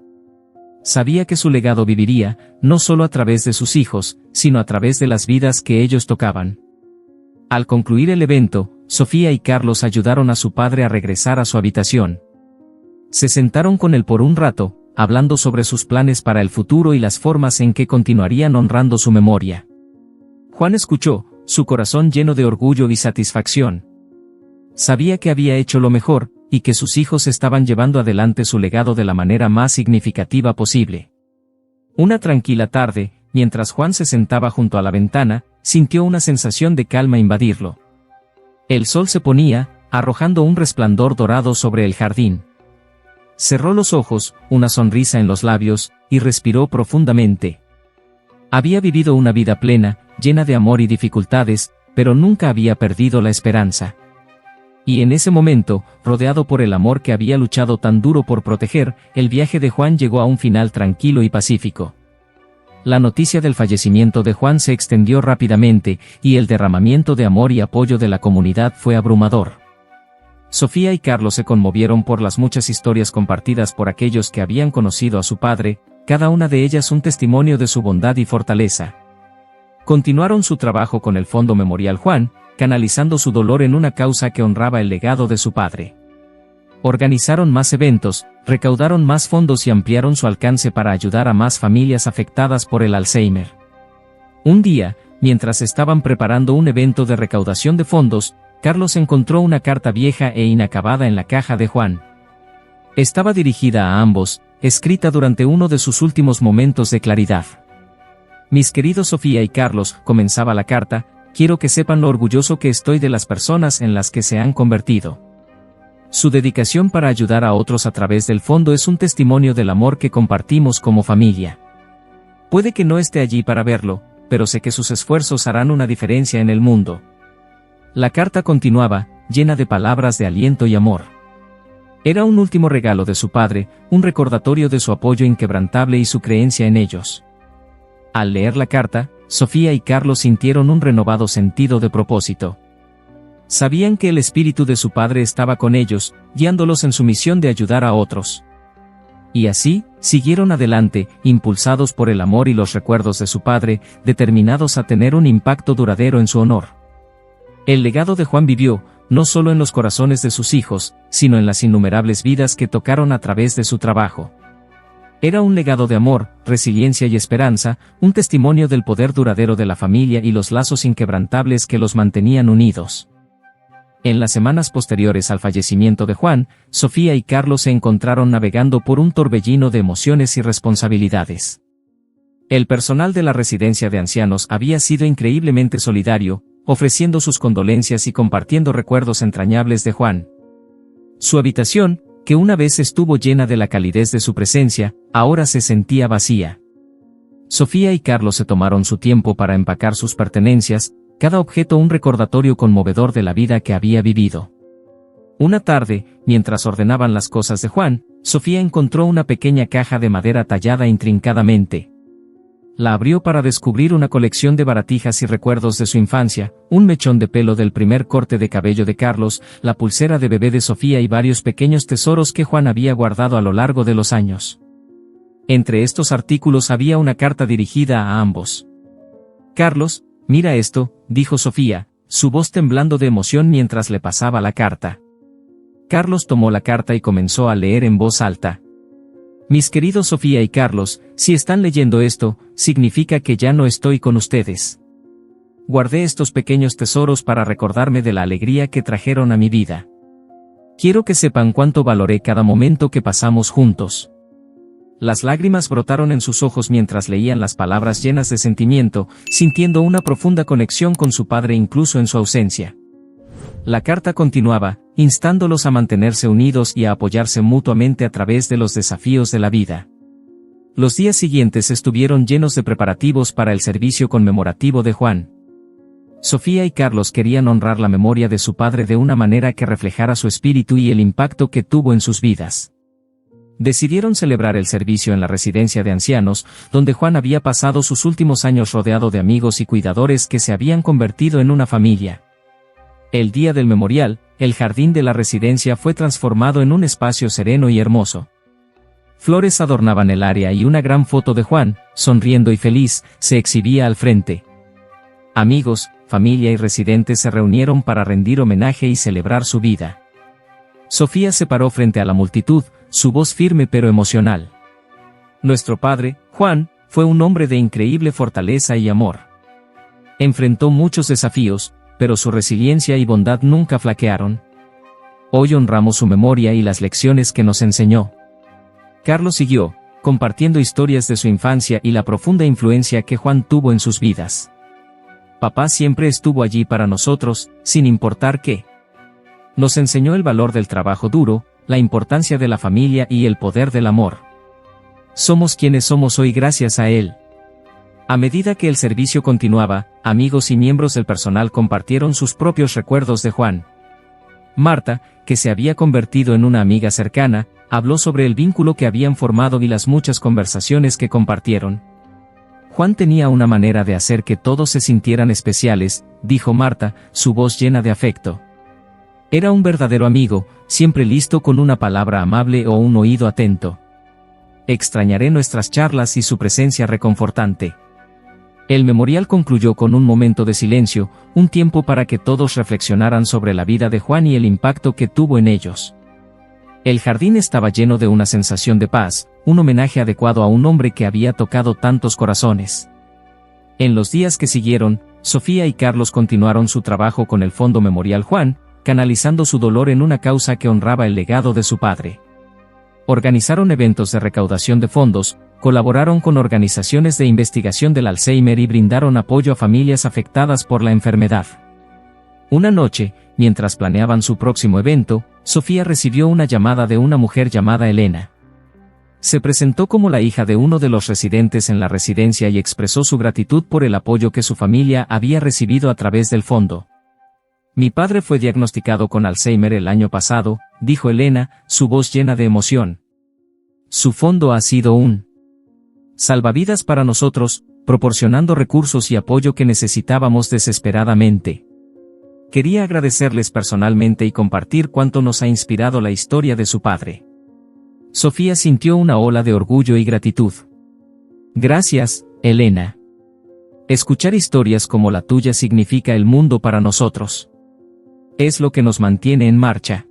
Sabía que su legado viviría, no solo a través de sus hijos, sino a través de las vidas que ellos tocaban. Al concluir el evento, Sofía y Carlos ayudaron a su padre a regresar a su habitación. Se sentaron con él por un rato, hablando sobre sus planes para el futuro y las formas en que continuarían honrando su memoria. Juan escuchó, su corazón lleno de orgullo y satisfacción. Sabía que había hecho lo mejor, y que sus hijos estaban llevando adelante su legado de la manera más significativa posible. Una tranquila tarde, mientras Juan se sentaba junto a la ventana, sintió una sensación de calma invadirlo. El sol se ponía, arrojando un resplandor dorado sobre el jardín. Cerró los ojos, una sonrisa en los labios, y respiró profundamente. Había vivido una vida plena, llena de amor y dificultades, pero nunca había perdido la esperanza. Y en ese momento, rodeado por el amor que había luchado tan duro por proteger, el viaje de Juan llegó a un final tranquilo y pacífico. La noticia del fallecimiento de Juan se extendió rápidamente, y el derramamiento de amor y apoyo de la comunidad fue abrumador. Sofía y Carlos se conmovieron por las muchas historias compartidas por aquellos que habían conocido a su padre, cada una de ellas un testimonio de su bondad y fortaleza. Continuaron su trabajo con el Fondo Memorial Juan, canalizando su dolor en una causa que honraba el legado de su padre. Organizaron más eventos, recaudaron más fondos y ampliaron su alcance para ayudar a más familias afectadas por el Alzheimer. Un día, mientras estaban preparando un evento de recaudación de fondos, Carlos encontró una carta vieja e inacabada en la caja de Juan. Estaba dirigida a ambos, escrita durante uno de sus últimos momentos de claridad. Mis queridos Sofía y Carlos, comenzaba la carta, quiero que sepan lo orgulloso que estoy de las personas en las que se han convertido. Su dedicación para ayudar a otros a través del fondo es un testimonio del amor que compartimos como familia. Puede que no esté allí para verlo, pero sé que sus esfuerzos harán una diferencia en el mundo. La carta continuaba, llena de palabras de aliento y amor. Era un último regalo de su padre, un recordatorio de su apoyo inquebrantable y su creencia en ellos. Al leer la carta, Sofía y Carlos sintieron un renovado sentido de propósito. Sabían que el espíritu de su padre estaba con ellos, guiándolos en su misión de ayudar a otros. Y así, siguieron adelante, impulsados por el amor y los recuerdos de su padre, determinados a tener un impacto duradero en su honor. El legado de Juan vivió, no solo en los corazones de sus hijos, sino en las innumerables vidas que tocaron a través de su trabajo. Era un legado de amor, resiliencia y esperanza, un testimonio del poder duradero de la familia y los lazos inquebrantables que los mantenían unidos. En las semanas posteriores al fallecimiento de Juan, Sofía y Carlos se encontraron navegando por un torbellino de emociones y responsabilidades. El personal de la residencia de ancianos había sido increíblemente solidario, ofreciendo sus condolencias y compartiendo recuerdos entrañables de Juan. Su habitación, que una vez estuvo llena de la calidez de su presencia, ahora se sentía vacía. Sofía y Carlos se tomaron su tiempo para empacar sus pertenencias, cada objeto un recordatorio conmovedor de la vida que había vivido. Una tarde, mientras ordenaban las cosas de Juan, Sofía encontró una pequeña caja de madera tallada intrincadamente. La abrió para descubrir una colección de baratijas y recuerdos de su infancia, un mechón de pelo del primer corte de cabello de Carlos, la pulsera de bebé de Sofía y varios pequeños tesoros que Juan había guardado a lo largo de los años. Entre estos artículos había una carta dirigida a ambos. «Carlos, mira esto», dijo Sofía, su voz temblando de emoción mientras le pasaba la carta. Carlos tomó la carta y comenzó a leer en voz alta. «Mis queridos Sofía y Carlos, si están leyendo esto, significa que ya no estoy con ustedes. Guardé estos pequeños tesoros para recordarme de la alegría que trajeron a mi vida. Quiero que sepan cuánto valoré cada momento que pasamos juntos. Las lágrimas brotaron en sus ojos mientras leían las palabras llenas de sentimiento, sintiendo una profunda conexión con su padre incluso en su ausencia. La carta continuaba, instándolos a mantenerse unidos y a apoyarse mutuamente a través de los desafíos de la vida. Los días siguientes estuvieron llenos de preparativos para el servicio conmemorativo de Juan. Sofía y Carlos querían honrar la memoria de su padre de una manera que reflejara su espíritu y el impacto que tuvo en sus vidas. Decidieron celebrar el servicio en la residencia de ancianos, donde Juan había pasado sus últimos años rodeado de amigos y cuidadores que se habían convertido en una familia. El día del memorial, el jardín de la residencia fue transformado en un espacio sereno y hermoso. Flores adornaban el área y una gran foto de Juan, sonriendo y feliz, se exhibía al frente. Amigos, familia y residentes se reunieron para rendir homenaje y celebrar su vida. Sofía se paró frente a la multitud, su voz firme pero emocional. Nuestro padre, Juan, fue un hombre de increíble fortaleza y amor. Enfrentó muchos desafíos, pero su resiliencia y bondad nunca flaquearon. Hoy honramos su memoria y las lecciones que nos enseñó. Carlos siguió, compartiendo historias de su infancia y la profunda influencia que Juan tuvo en sus vidas. Papá siempre estuvo allí para nosotros, sin importar qué. Nos enseñó el valor del trabajo duro, la importancia de la familia y el poder del amor. Somos quienes somos hoy gracias a él. A medida que el servicio continuaba, amigos y miembros del personal compartieron sus propios recuerdos de Juan. Marta, que se había convertido en una amiga cercana, habló sobre el vínculo que habían formado y las muchas conversaciones que compartieron. Juan tenía una manera de hacer que todos se sintieran especiales, dijo Marta, su voz llena de afecto. Era un verdadero amigo, siempre listo con una palabra amable o un oído atento. Extrañaré nuestras charlas y su presencia reconfortante. El memorial concluyó con un momento de silencio, un tiempo para que todos reflexionaran sobre la vida de Juan y el impacto que tuvo en ellos. El jardín estaba lleno de una sensación de paz, un homenaje adecuado a un hombre que había tocado tantos corazones. En los días que siguieron, Sofía y Carlos continuaron su trabajo con el Fondo Memorial Juan, canalizando su dolor en una causa que honraba el legado de su padre. Organizaron eventos de recaudación de fondos, colaboraron con organizaciones de investigación del Alzheimer y brindaron apoyo a familias afectadas por la enfermedad. Una noche, mientras planeaban su próximo evento, Sofía recibió una llamada de una mujer llamada Elena. Se presentó como la hija de uno de los residentes en la residencia y expresó su gratitud por el apoyo que su familia había recibido a través del fondo. Mi padre fue diagnosticado con Alzheimer el año pasado, dijo Elena, su voz llena de emoción. Su fondo ha sido un salvavidas para nosotros, proporcionando recursos y apoyo que necesitábamos desesperadamente. Quería agradecerles personalmente y compartir cuánto nos ha inspirado la historia de su padre. Sofía sintió una ola de orgullo y gratitud. Gracias, Elena. Escuchar historias como la tuya significa el mundo para nosotros. Es lo que nos mantiene en marcha.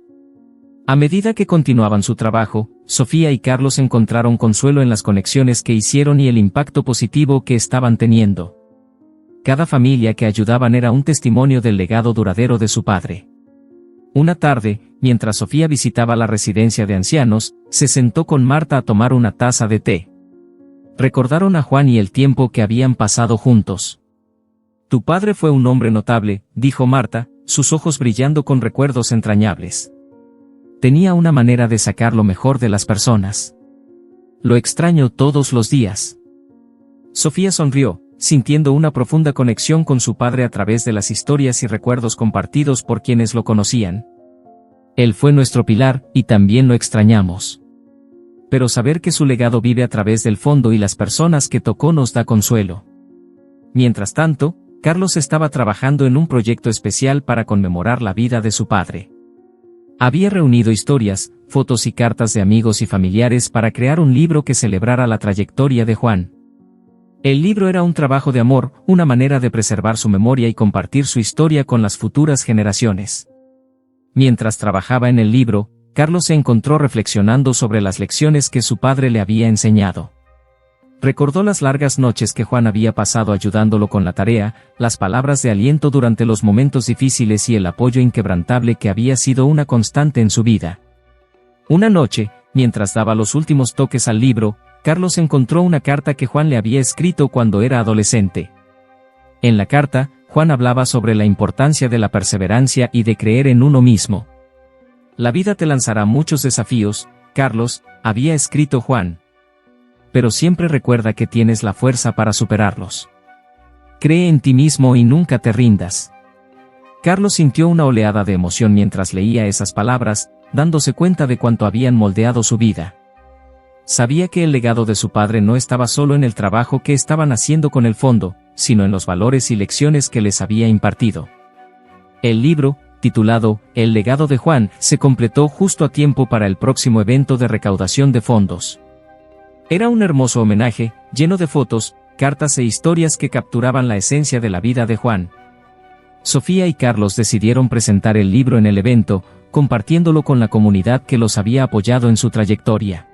A medida que continuaban su trabajo, Sofía y Carlos encontraron consuelo en las conexiones que hicieron y el impacto positivo que estaban teniendo. Cada familia que ayudaban era un testimonio del legado duradero de su padre. Una tarde, mientras Sofía visitaba la residencia de ancianos, se sentó con Marta a tomar una taza de té. Recordaron a Juan y el tiempo que habían pasado juntos. Tu padre fue un hombre notable, dijo Marta, sus ojos brillando con recuerdos entrañables. Tenía una manera de sacar lo mejor de las personas. Lo extraño todos los días. Sofía sonrió, sintiendo una profunda conexión con su padre a través de las historias y recuerdos compartidos por quienes lo conocían. Él fue nuestro pilar, y también lo extrañamos. Pero saber que su legado vive a través del fondo y las personas que tocó nos da consuelo. Mientras tanto, Carlos estaba trabajando en un proyecto especial para conmemorar la vida de su padre. Había reunido historias, fotos y cartas de amigos y familiares para crear un libro que celebrara la trayectoria de Juan. El libro era un trabajo de amor, una manera de preservar su memoria y compartir su historia con las futuras generaciones. Mientras trabajaba en el libro, Carlos se encontró reflexionando sobre las lecciones que su padre le había enseñado. Recordó las largas noches que Juan había pasado ayudándolo con la tarea, las palabras de aliento durante los momentos difíciles y el apoyo inquebrantable que había sido una constante en su vida. Una noche, mientras daba los últimos toques al libro, Carlos encontró una carta que Juan le había escrito cuando era adolescente. En la carta, Juan hablaba sobre la importancia de la perseverancia y de creer en uno mismo. La vida te lanzará muchos desafíos, Carlos, había escrito Juan. Pero siempre recuerda que tienes la fuerza para superarlos. Cree en ti mismo y nunca te rindas. Carlos sintió una oleada de emoción mientras leía esas palabras, dándose cuenta de cuánto habían moldeado su vida. Sabía que el legado de su padre no estaba solo en el trabajo que estaban haciendo con el fondo, sino en los valores y lecciones que les había impartido. El libro, titulado El legado de Juan, se completó justo a tiempo para el próximo evento de recaudación de fondos. Era un hermoso homenaje, lleno de fotos, cartas e historias que capturaban la esencia de la vida de Juan. Sofía y Carlos decidieron presentar el libro en el evento, compartiéndolo con la comunidad que los había apoyado en su trayectoria.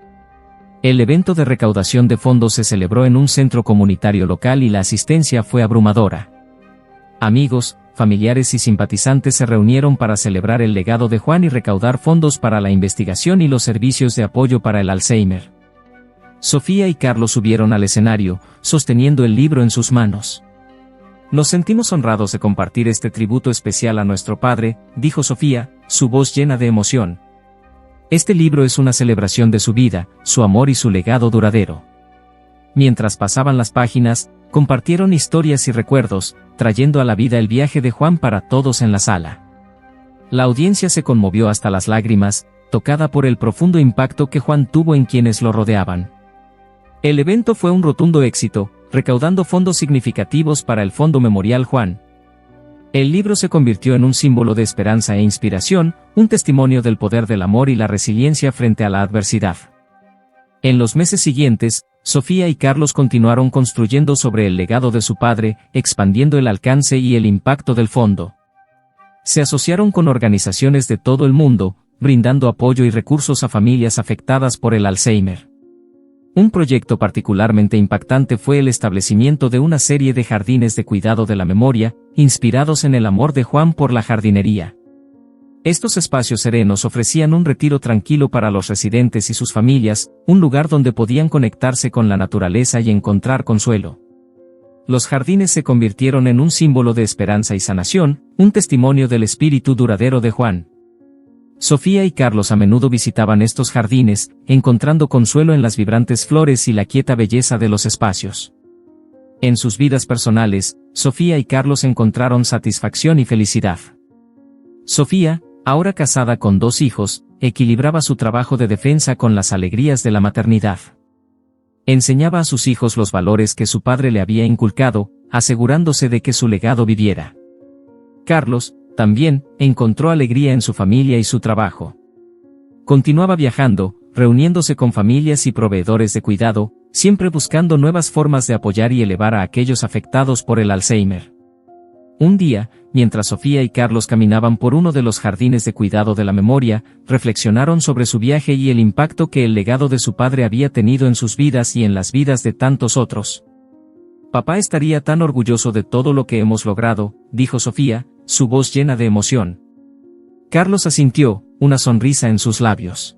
El evento de recaudación de fondos se celebró en un centro comunitario local y la asistencia fue abrumadora. Amigos, familiares y simpatizantes se reunieron para celebrar el legado de Juan y recaudar fondos para la investigación y los servicios de apoyo para el Alzheimer. Sofía y Carlos subieron al escenario, sosteniendo el libro en sus manos. Nos sentimos honrados de compartir este tributo especial a nuestro padre, dijo Sofía, su voz llena de emoción. Este libro es una celebración de su vida, su amor y su legado duradero. Mientras pasaban las páginas, compartieron historias y recuerdos, trayendo a la vida el viaje de Juan para todos en la sala. La audiencia se conmovió hasta las lágrimas, tocada por el profundo impacto que Juan tuvo en quienes lo rodeaban. El evento fue un rotundo éxito, recaudando fondos significativos para el Fondo Memorial Juan. El libro se convirtió en un símbolo de esperanza e inspiración, un testimonio del poder del amor y la resiliencia frente a la adversidad. En los meses siguientes, Sofía y Carlos continuaron construyendo sobre el legado de su padre, expandiendo el alcance y el impacto del fondo. Se asociaron con organizaciones de todo el mundo, brindando apoyo y recursos a familias afectadas por el Alzheimer. Un proyecto particularmente impactante fue el establecimiento de una serie de jardines de cuidado de la memoria, inspirados en el amor de Juan por la jardinería. Estos espacios serenos ofrecían un retiro tranquilo para los residentes y sus familias, un lugar donde podían conectarse con la naturaleza y encontrar consuelo. Los jardines se convirtieron en un símbolo de esperanza y sanación, un testimonio del espíritu duradero de Juan. Sofía y Carlos a menudo visitaban estos jardines, encontrando consuelo en las vibrantes flores y la quieta belleza de los espacios. En sus vidas personales, Sofía y Carlos encontraron satisfacción y felicidad. Sofía, ahora casada con 2 hijos, equilibraba su trabajo de defensa con las alegrías de la maternidad. Enseñaba a sus hijos los valores que su padre le había inculcado, asegurándose de que su legado viviera. Carlos, también, encontró alegría en su familia y su trabajo. Continuaba viajando, reuniéndose con familias y proveedores de cuidado, siempre buscando nuevas formas de apoyar y elevar a aquellos afectados por el Alzheimer. Un día, mientras Sofía y Carlos caminaban por uno de los jardines de cuidado de la memoria, reflexionaron sobre su viaje y el impacto que el legado de su padre había tenido en sus vidas y en las vidas de tantos otros. Papá estaría tan orgulloso de todo lo que hemos logrado, dijo Sofía, su voz llena de emoción. Carlos asintió, una sonrisa en sus labios.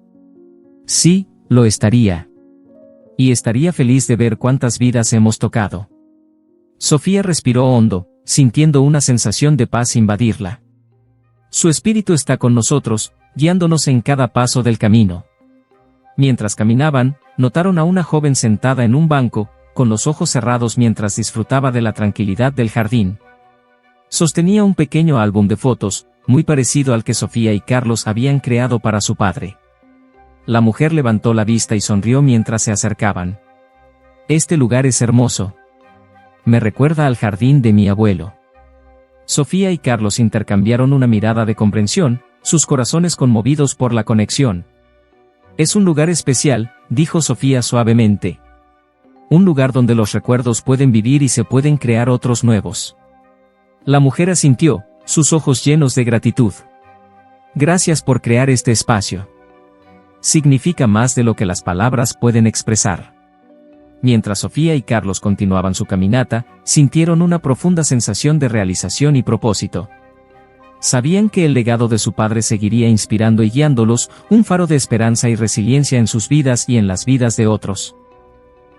Sí, lo estaría. Y estaría feliz de ver cuántas vidas hemos tocado. Sofía respiró hondo, sintiendo una sensación de paz invadirla. Su espíritu está con nosotros, guiándonos en cada paso del camino. Mientras caminaban, notaron a una joven sentada en un banco, con los ojos cerrados mientras disfrutaba de la tranquilidad del jardín. Sostenía un pequeño álbum de fotos, muy parecido al que Sofía y Carlos habían creado para su padre. La mujer levantó la vista y sonrió mientras se acercaban. Este lugar es hermoso. Me recuerda al jardín de mi abuelo. Sofía y Carlos intercambiaron una mirada de comprensión, sus corazones conmovidos por la conexión. Es un lugar especial, dijo Sofía suavemente. Un lugar donde los recuerdos pueden vivir y se pueden crear otros nuevos. La mujer asintió, sus ojos llenos de gratitud. Gracias por crear este espacio. Significa más de lo que las palabras pueden expresar. mientras Sofía y Carlos continuaban su caminata, sintieron una profunda sensación de realización y propósito. Sabían que el legado de su padre seguiría inspirando y guiándolos, un faro de esperanza y resiliencia en sus vidas y en las vidas de otros.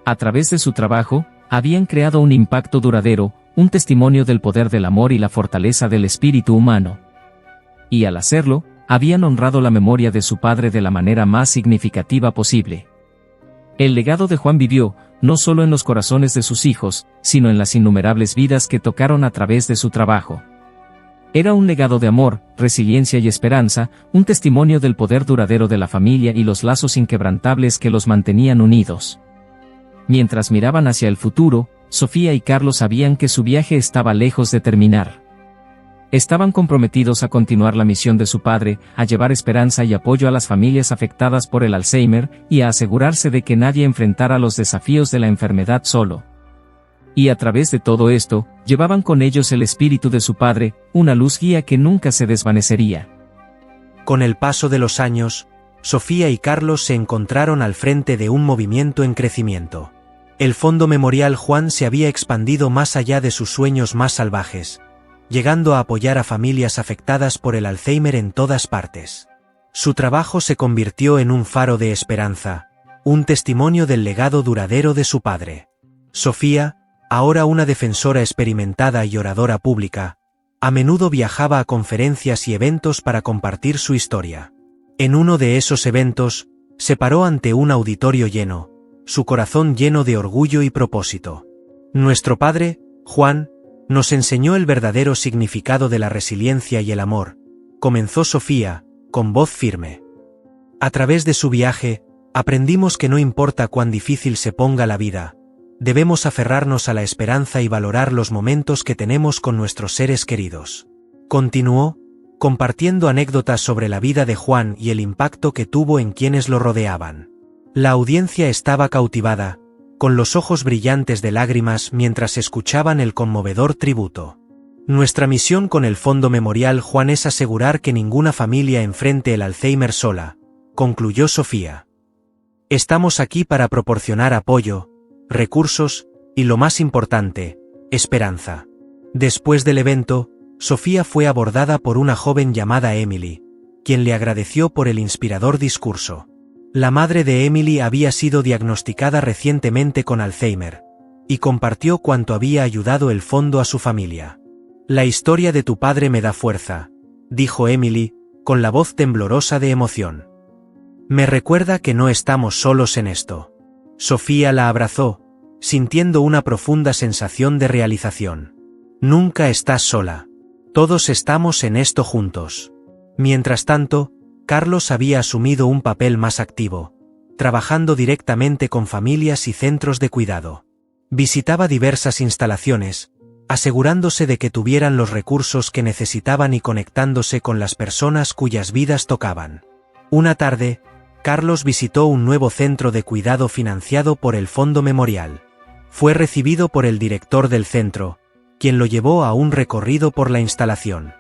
A través de su trabajo, habían creado un impacto duradero, un testimonio del poder del amor y la fortaleza del espíritu humano. Y al hacerlo, habían honrado la memoria de su padre de la manera más significativa posible. El legado de Juan vivió, no solo en los corazones de sus hijos, sino en las innumerables vidas que tocaron a través de su trabajo. Era un legado de amor, resiliencia y esperanza, un testimonio del poder duradero de la familia y los lazos inquebrantables que los mantenían unidos. Mientras miraban hacia el futuro, Sofía y Carlos sabían que su viaje estaba lejos de terminar. Estaban comprometidos a continuar la misión de su padre, a llevar esperanza y apoyo a las familias afectadas por el Alzheimer, y a asegurarse de que nadie enfrentara los desafíos de la enfermedad solo. Y a través de todo esto, llevaban con ellos el espíritu de su padre, una luz guía que nunca se desvanecería.
Con el paso de los años, Sofía y Carlos se encontraron al frente de un movimiento en crecimiento. El Fondo Memorial Juan se había expandido más allá de sus sueños más salvajes, llegando a apoyar a familias afectadas por el Alzheimer en todas partes. Su trabajo se convirtió en un faro de esperanza, un testimonio del legado duradero de su padre. Sofía, ahora una defensora experimentada y oradora pública, a menudo viajaba a conferencias y eventos para compartir su historia. En uno de esos eventos, se paró ante un auditorio lleno, su corazón lleno de orgullo y propósito. Nuestro padre, Juan, nos enseñó el verdadero significado de la resiliencia y el amor, comenzó Sofía, con voz firme. A través de su viaje, aprendimos que no importa cuán difícil se ponga la vida, debemos aferrarnos a la esperanza y valorar los momentos que tenemos con nuestros seres queridos. Continuó, compartiendo anécdotas sobre la vida de Juan y el impacto que tuvo en quienes lo rodeaban. La audiencia estaba cautivada, con los ojos brillantes de lágrimas mientras escuchaban el conmovedor tributo. Nuestra misión con el Fondo Memorial Juan es asegurar que ninguna familia enfrente el Alzheimer sola, concluyó Sofía. Estamos aquí para proporcionar apoyo, recursos, y lo más importante, esperanza. Después del evento, Sofía fue abordada por una joven llamada Emily, quien le agradeció por el inspirador discurso. La madre de Emily había sido diagnosticada recientemente con Alzheimer, y compartió cuánto había ayudado el fondo a su familia. La historia de tu padre me da fuerza, dijo Emily, con la voz temblorosa de emoción. Me recuerda que no estamos solos en esto. Sofía la abrazó, sintiendo una profunda sensación de realización. Nunca estás sola. Todos estamos en esto juntos. Mientras tanto, Carlos había asumido un papel más activo, trabajando directamente con familias y centros de cuidado. Visitaba diversas instalaciones, asegurándose de que tuvieran los recursos que necesitaban y conectándose con las personas cuyas vidas tocaban. Una tarde, Carlos visitó un nuevo centro de cuidado financiado por el Fondo Memorial. Fue recibido por el director del centro, quien lo llevó a un recorrido por la instalación.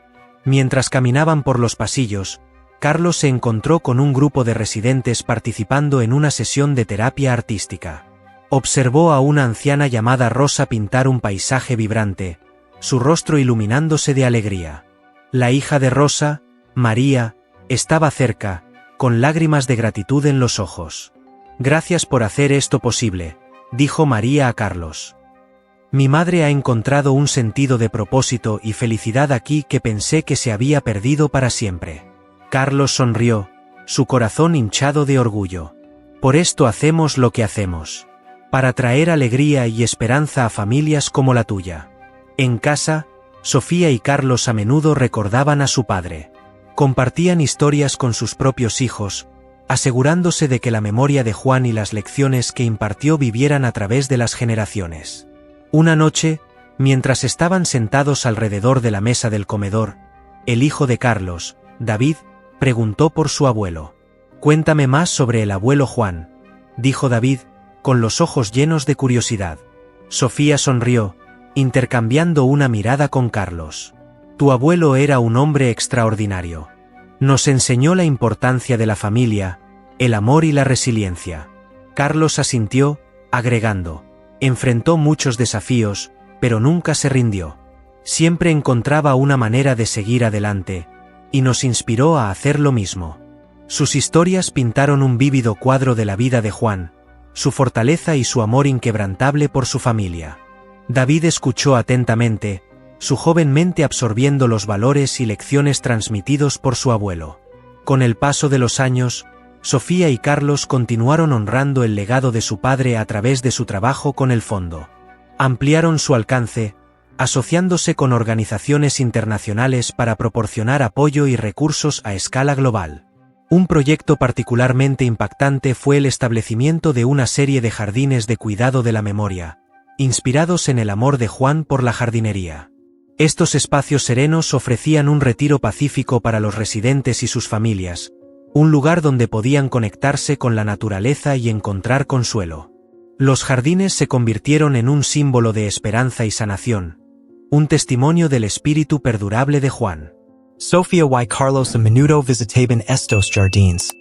Mientras caminaban por los pasillos, Carlos se encontró con un grupo de residentes participando en una sesión de terapia artística. Observó a una anciana llamada Rosa pintar un paisaje vibrante, su rostro iluminándose de alegría. La hija de Rosa, María, estaba cerca, con lágrimas de gratitud en los ojos. Gracias por hacer esto posible, dijo María a Carlos. Mi madre ha encontrado un sentido de propósito y felicidad aquí que pensé que se había perdido para siempre. Carlos sonrió, su corazón hinchado de orgullo. Por esto hacemos lo que hacemos. Para traer alegría y esperanza a familias como la tuya. En casa, Sofía y Carlos a menudo recordaban a su padre. Compartían historias con sus propios hijos, asegurándose de que la memoria de Juan y las lecciones que impartió vivieran a través de las generaciones. Una noche, mientras estaban sentados alrededor de la mesa del comedor, el hijo de Carlos, David, preguntó por su abuelo. Cuéntame más sobre el abuelo Juan, dijo David, con los ojos llenos de curiosidad. Sofía sonrió, intercambiando una mirada con Carlos. Tu abuelo era un hombre extraordinario. Nos enseñó la importancia de la familia, el amor y la resiliencia. Carlos asintió, agregando: enfrentó muchos desafíos, pero nunca se rindió. Siempre encontraba una manera de seguir adelante, y nos inspiró a hacer lo mismo. Sus historias pintaron un vívido cuadro de la vida de Juan, su fortaleza y su amor inquebrantable por su familia. David escuchó atentamente, su joven mente absorbiendo los valores y lecciones transmitidos por su abuelo. Con el paso de los años, Sofía y Carlos continuaron honrando el legado de su padre a través de su trabajo con el fondo. Ampliaron su alcance, asociándose con organizaciones internacionales para proporcionar apoyo y recursos a escala global. Un proyecto particularmente impactante fue el establecimiento de una serie de jardines de cuidado de la memoria, inspirados en el amor de Juan por la jardinería. Estos espacios serenos ofrecían un retiro pacífico para los residentes y sus familias, un lugar donde podían conectarse con la naturaleza y encontrar consuelo. Los jardines se convirtieron en un símbolo de esperanza y sanación, un testimonio del espíritu perdurable de Juan.
Sofía y Carlos a menudo visitaban estos jardines,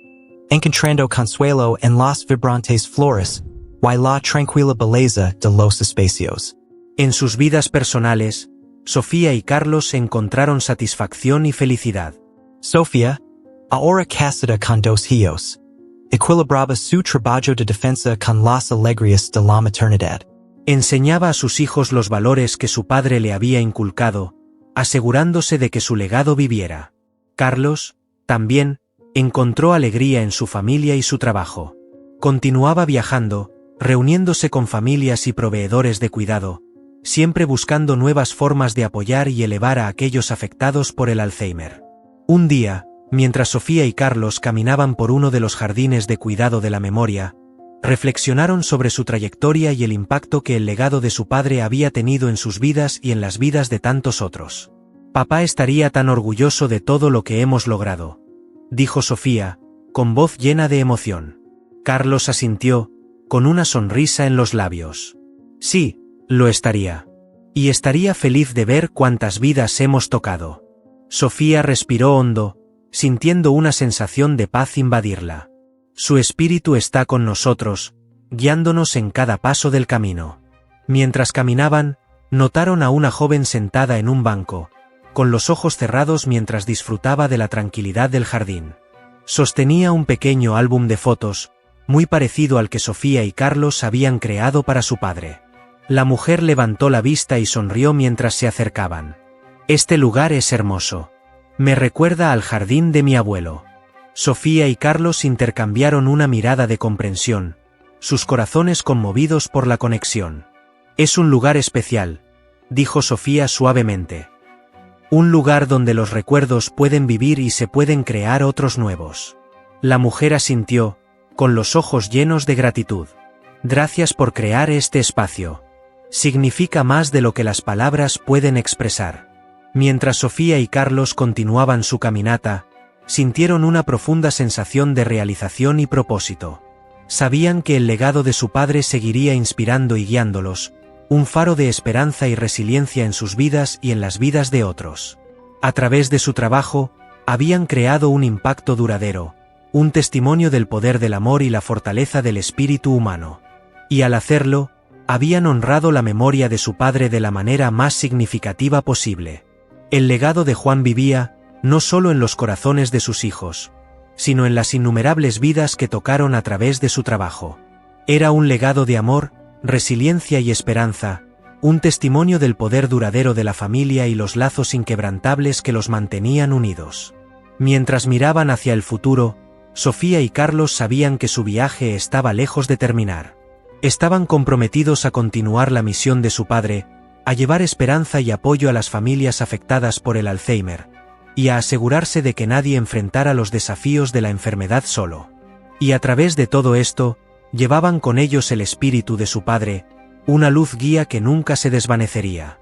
encontrando consuelo en las vibrantes flores y la tranquila belleza de los espacios.
En sus vidas personales, Sofía y Carlos encontraron satisfacción y felicidad.
Sofía, ahora casada con 2 hijos, equilibraba su trabajo de defensa con las alegrías de la maternidad.
Enseñaba a sus hijos los valores que su padre le había inculcado, asegurándose de que su legado viviera. Carlos, también, encontró alegría en su familia y su trabajo. Continuaba viajando, reuniéndose con familias y proveedores de cuidado, siempre buscando nuevas formas de apoyar y elevar a aquellos afectados por el Alzheimer. Un día, mientras Sofía y Carlos caminaban por uno de los jardines de cuidado de la memoria, reflexionaron sobre su trayectoria y el impacto que el legado de su padre había tenido en sus vidas y en las vidas de tantos otros. «Papá estaría tan orgulloso de todo lo que hemos logrado», dijo Sofía, con voz llena de emoción. Carlos asintió, con una sonrisa en los labios. «Sí, lo estaría. Y estaría feliz de ver cuántas vidas hemos tocado». Sofía respiró hondo, sintiendo una sensación de paz invadirla. Su espíritu está con nosotros, guiándonos en cada paso del camino. Mientras caminaban, notaron a una joven sentada en un banco, con los ojos cerrados mientras disfrutaba de la tranquilidad del jardín. Sostenía un pequeño álbum de fotos, muy parecido al que Sofía y Carlos habían creado para su padre. La mujer levantó la vista y sonrió mientras se acercaban. «Este lugar es hermoso. Me recuerda al jardín de mi abuelo». Sofía y Carlos intercambiaron una mirada de comprensión, sus corazones conmovidos por la conexión. «Es un lugar especial», dijo Sofía suavemente. «Un lugar donde los recuerdos pueden vivir y se pueden crear otros nuevos». La mujer asintió, con los ojos llenos de gratitud. «Gracias por crear este espacio. Significa más de lo que las palabras pueden expresar». Mientras Sofía y Carlos continuaban su caminata, sintieron una profunda sensación de realización y propósito. Sabían que el legado de su padre seguiría inspirando y guiándolos, un faro de esperanza y resiliencia en sus vidas y en las vidas de otros. A través de su trabajo, habían creado un impacto duradero, un testimonio del poder del amor y la fortaleza del espíritu humano. Y al hacerlo, habían honrado la memoria de su padre de la manera más significativa posible. El legado de Juan vivía, no solo en los corazones de sus hijos, sino en las innumerables vidas que tocaron a través de su trabajo. Era un legado de amor, resiliencia y esperanza, un testimonio del poder duradero de la familia y los lazos inquebrantables que los mantenían unidos. Mientras miraban hacia el futuro, Sofía y Carlos sabían que su viaje estaba lejos de terminar. Estaban comprometidos a continuar la misión de su padre, a llevar esperanza y apoyo a las familias afectadas por el Alzheimer, y a asegurarse de que nadie enfrentara los desafíos de la enfermedad solo. Y a través de todo esto, llevaban con ellos el espíritu de su padre, una luz guía que nunca se desvanecería.